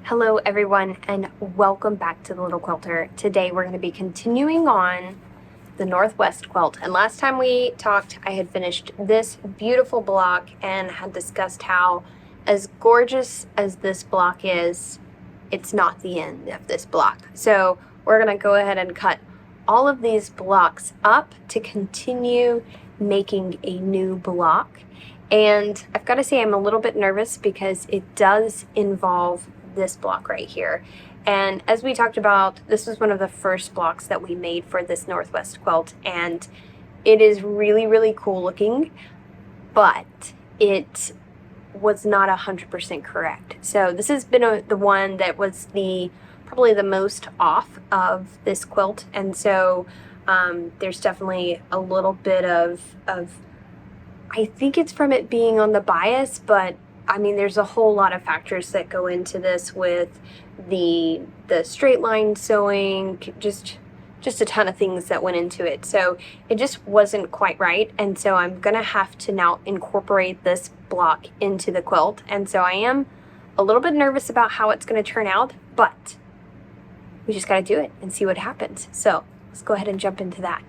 Hello everyone and welcome back to the Little Quilter. Today we're going to be continuing on the Northwest Quilt, and last time we talked I had finished this beautiful block and had discussed how, as gorgeous as this block is, it's not the end of this block. So we're going to go ahead and cut all of these blocks up to continue making a new block. And I've got to say I'm a little bit nervous because it does involve this block right here. And as we talked about, this was one of the first blocks that we made for this Northwest quilt, and it is really, really cool looking, but it was not 100% correct. So this has been the one that was probably the most off of this quilt, and so there's definitely a little bit of I think it's from it being on the bias, but I mean, there's a whole lot of factors that go into this with the straight line sewing, just a ton of things that went into it. So it just wasn't quite right. And so I'm gonna have to now incorporate this block into the quilt. And so I am a little bit nervous about how it's gonna turn out, but we just gotta do it and see what happens. So let's go ahead and jump into that.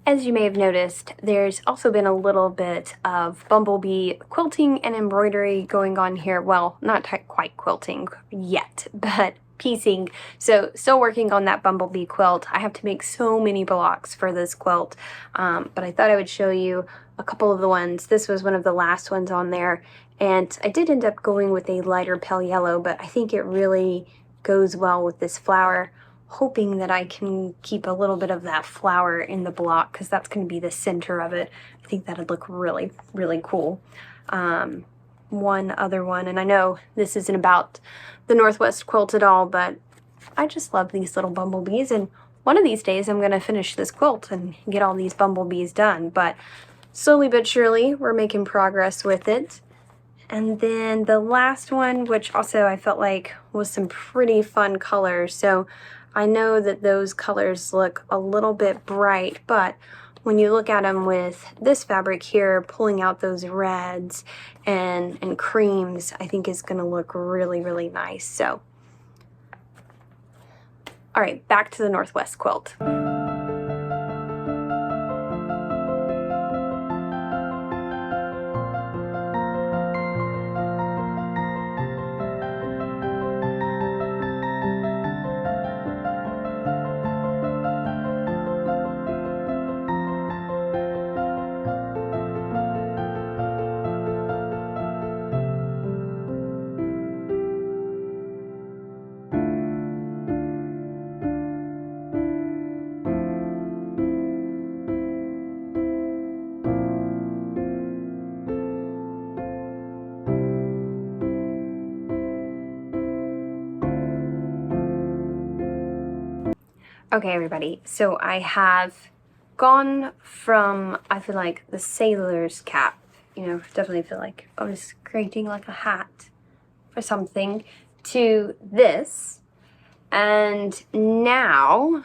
As you may have noticed, there's also been a little bit of Bumblebee quilting and embroidery going on here. Well, not quite quilting yet, but piecing. So still working on that Bumblebee quilt. I have to make so many blocks for this quilt, but I thought I would show you a couple of the ones. This was one of the last ones on there, and I did end up going with a lighter pale yellow, but I think it really goes well with this flower. Hoping that I can keep a little bit of that flower in the block because that's going to be the center of it. I think that'd look really, really cool. One other one, and I know this isn't about the Northwest quilt at all, but I just love these little bumblebees, and one of these days I'm going to finish this quilt and get all these bumblebees done, but slowly but surely we're making progress with it. And then the last one, which also I felt like was some pretty fun colors. So I know that those colors look a little bit bright, but when you look at them with this fabric here, pulling out those reds and creams, I think is going to look really, really nice. So, all right, back to the Northwest quilt. Okay, everybody, so I have gone from, I feel like, the sailor's cap, definitely feel like I was creating like a hat for something, to this, and now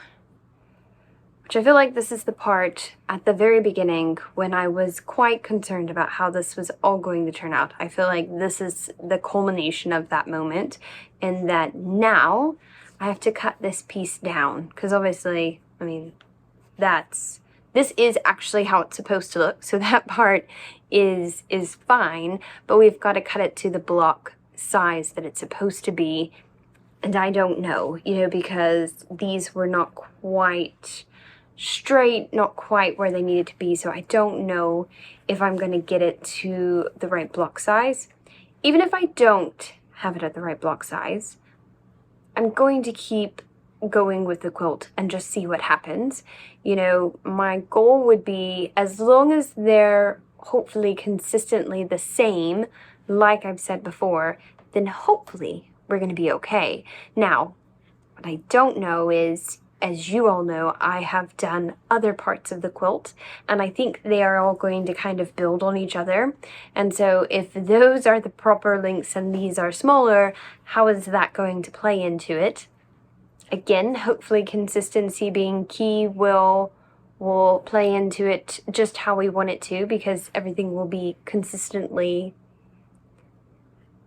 which I feel like this is the part at the very beginning when I was quite concerned about how this was all going to turn out. I feel like this is the culmination of that moment, and that now I have to cut this piece down, because obviously, I mean, this is actually how it's supposed to look, so that part is fine, but we've got to cut it to the block size that it's supposed to be. And I don't know, you know, because these were not quite straight, not quite where they needed to be, so I don't know if I'm going to get it to the right block size. Even if I don't have it at the right block size, I'm going to keep going with the quilt and just see what happens. You know, my goal would be, as long as they're hopefully consistently the same, like I've said before, then hopefully we're going to be okay. Now, what I don't know is, as you all know, I have done other parts of the quilt, and I think they are all going to kind of build on each other. And so if those are the proper lengths and these are smaller, how is that going to play into it? Again, hopefully consistency being key will play into it just how we want it to, because everything will be consistently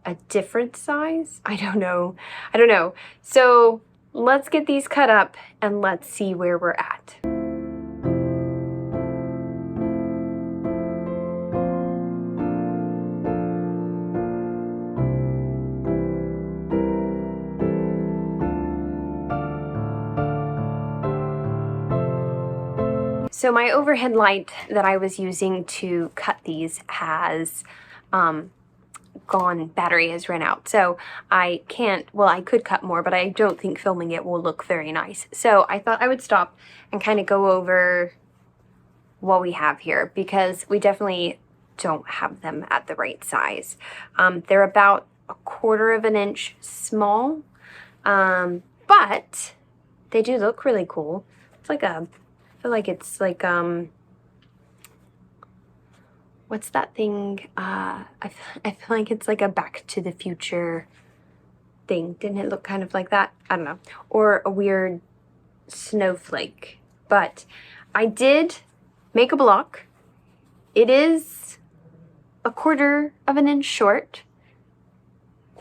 a different size? I don't know. So let's get these cut up and let's see where we're at. So my overhead light that I was using to cut these has battery has run out, so I can't, well, I could cut more, but I don't think filming it will look very nice. So I thought I would stop and kind of go over what we have here, because we definitely don't have them at the right size. They're about 1/4 of an inch small, but they do look really cool. It's like I feel like it's like, what's that thing? I feel like it's like a Back to the Future thing. Didn't it look kind of like that? I don't know. Or a weird snowflake. But I did make a block. It is 1/4 of an inch short.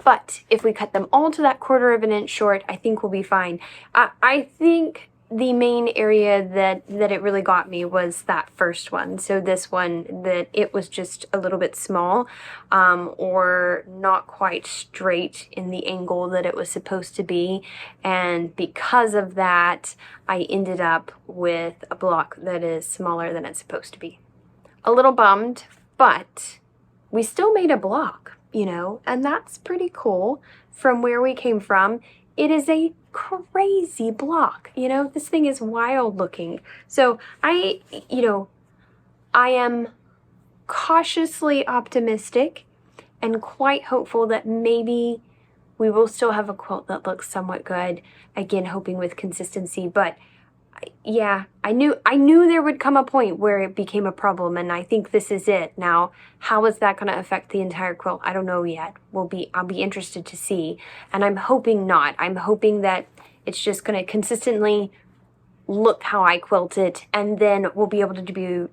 But if we cut them all to that 1/4 of an inch short, I think we'll be fine. I think the main area that it really got me was that first one. So this one, that it was just a little bit small, or not quite straight in the angle that it was supposed to be. And because of that, I ended up with a block that is smaller than it's supposed to be. A little bummed, but we still made a block, you know, and that's pretty cool from where we came from. It is a crazy block, you know, this thing is wild looking. So I am cautiously optimistic and quite hopeful that maybe we will still have a quilt that looks somewhat good. Again, hoping with consistency, but yeah, I knew there would come a point where it became a problem, and I think this is it. Now, how is that going to affect the entire quilt? I don't know yet. I'll be interested to see, and I'm hoping not. I'm hoping that it's just going to consistently look how I quilt it, and then we'll be able to do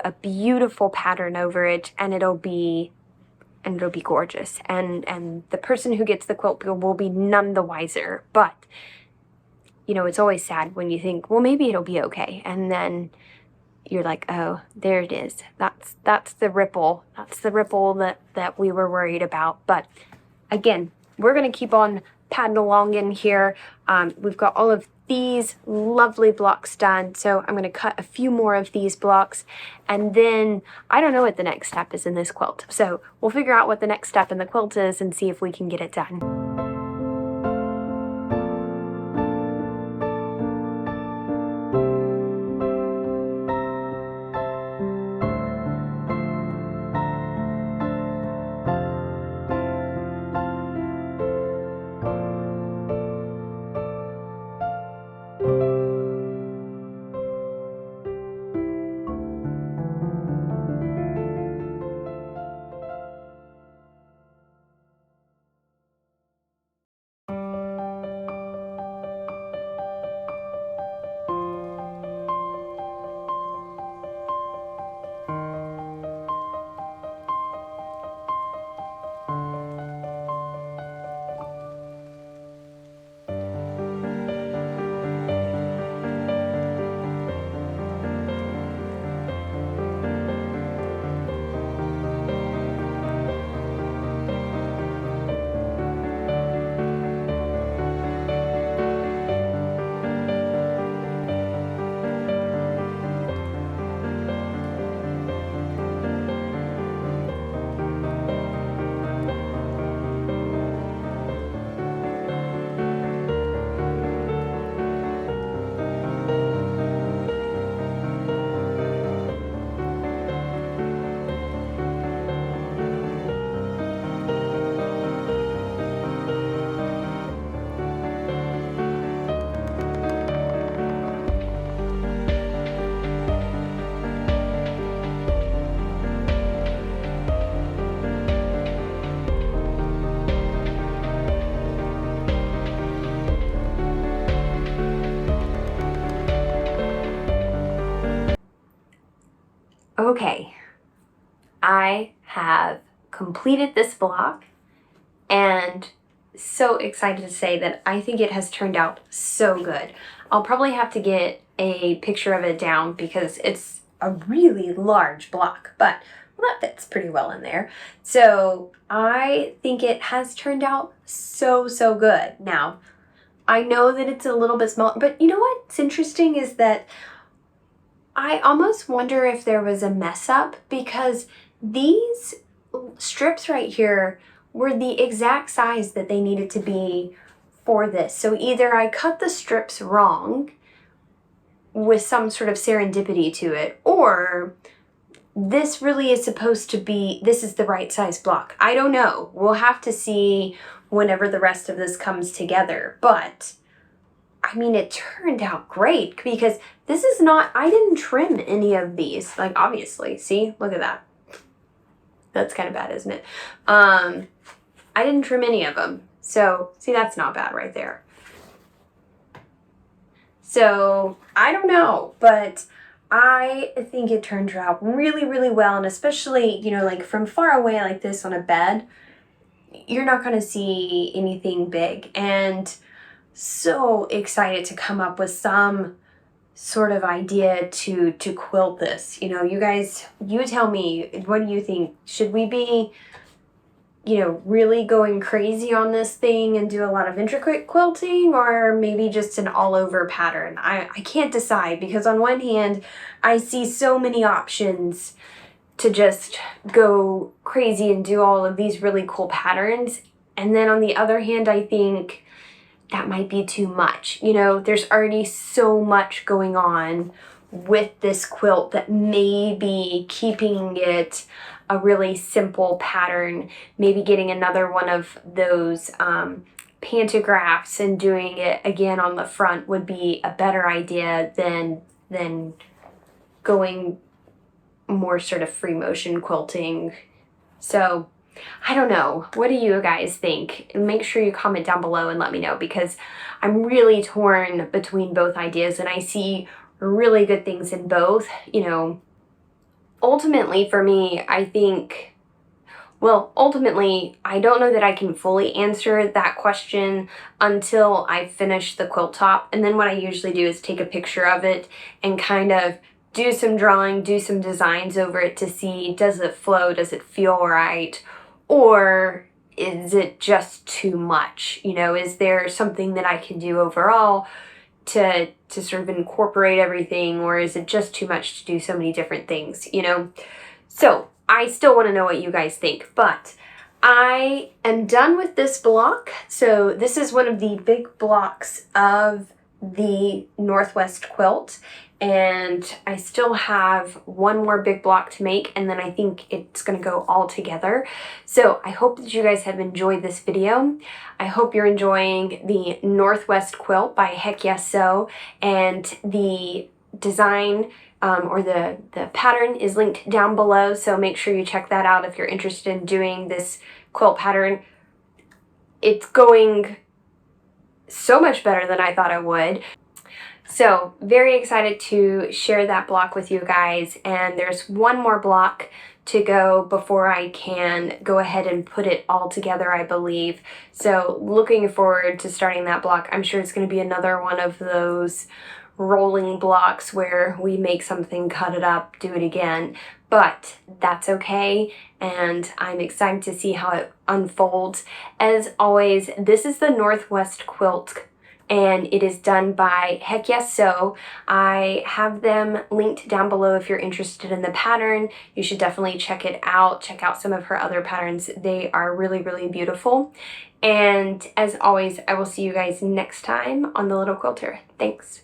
a beautiful pattern over it, and it'll be gorgeous, and the person who gets the quilt will be none the wiser. But you know, it's always sad when you think, well, maybe it'll be okay, and then you're like, oh, there it is. That's the ripple. That's the ripple that we were worried about. But again, we're gonna keep on padding along in here. We've got all of these lovely blocks done, so I'm gonna cut a few more of these blocks, and then I don't know what the next step is in this quilt. So we'll figure out what the next step in the quilt is and see if we can get it done. Okay, I have completed this block and so excited to say that I think it has turned out so good. I'll probably have to get a picture of it down because it's a really large block, but well, that fits pretty well in there. So I think it has turned out so, so good. Now, I know that it's a little bit small, but you know what's interesting is that I almost wonder if there was a mess up because these strips right here were the exact size that they needed to be for this. So either I cut the strips wrong with some sort of serendipity to it, or this really is supposed to be, this is the right size block. I don't know. We'll have to see whenever the rest of this comes together. But I mean, it turned out great because this is not, I didn't trim any of these. Like, obviously, see, look at that. That's kind of bad, isn't it? I didn't trim any of them. So, see, that's not bad right there. So, I don't know, but I think it turned out really, really well. And especially, you know, like from far away like this on a bed, you're not going to see anything big. And so excited to come up with some sort of idea to quilt this. You know, you guys, you tell me, what do you think? Should we be, you know, really going crazy on this thing and do a lot of intricate quilting, or maybe just an all-over pattern? I can't decide because on one hand, I see so many options to just go crazy and do all of these really cool patterns. And then on the other hand, I think that might be too much. You know, there's already so much going on with this quilt that maybe keeping it a really simple pattern, maybe getting another one of those pantographs and doing it again on the front would be a better idea than going more sort of free motion quilting. So I don't know. What do you guys think? Make sure you comment down below and let me know because I'm really torn between both ideas and I see really good things in both. You know, ultimately for me, I think, well, ultimately, I don't know that I can fully answer that question until I finish the quilt top. And then what I usually do is take a picture of it and kind of do some drawing, do some designs over it to see, does it flow, does it feel right? Or is it just too much? You know, is there something that I can do overall to sort of incorporate everything, or is it just too much to do so many different things, you know? So I still want to know what you guys think, but I am done with this block. So this is one of the big blocks of the Northwest Quilt, and I still have one more big block to make, and then I think it's going to go all together. So I hope that you guys have enjoyed this video. I hope you're enjoying the Northwest Quilt by Heck Yes Sew, and the design or the pattern is linked down below, so make sure you check that out if you're interested in doing this quilt pattern. It's going so much better than I thought it would. So very excited to share that block with you guys, and there's one more block to go before I can go ahead and put it all together, I believe. So looking forward to starting that block. I'm sure it's going to be another one of those rolling blocks where we make something, cut it up, do it again, but that's okay, and I'm excited to see how it unfolds. As always, this is the Northwest Quilt, and it is done by Heck Yes Sew. I have them linked down below if you're interested in the pattern. You should definitely check it out. Check out some of her other patterns. They are really, really beautiful. And as always, I will see you guys next time on the Little Quilter. Thanks.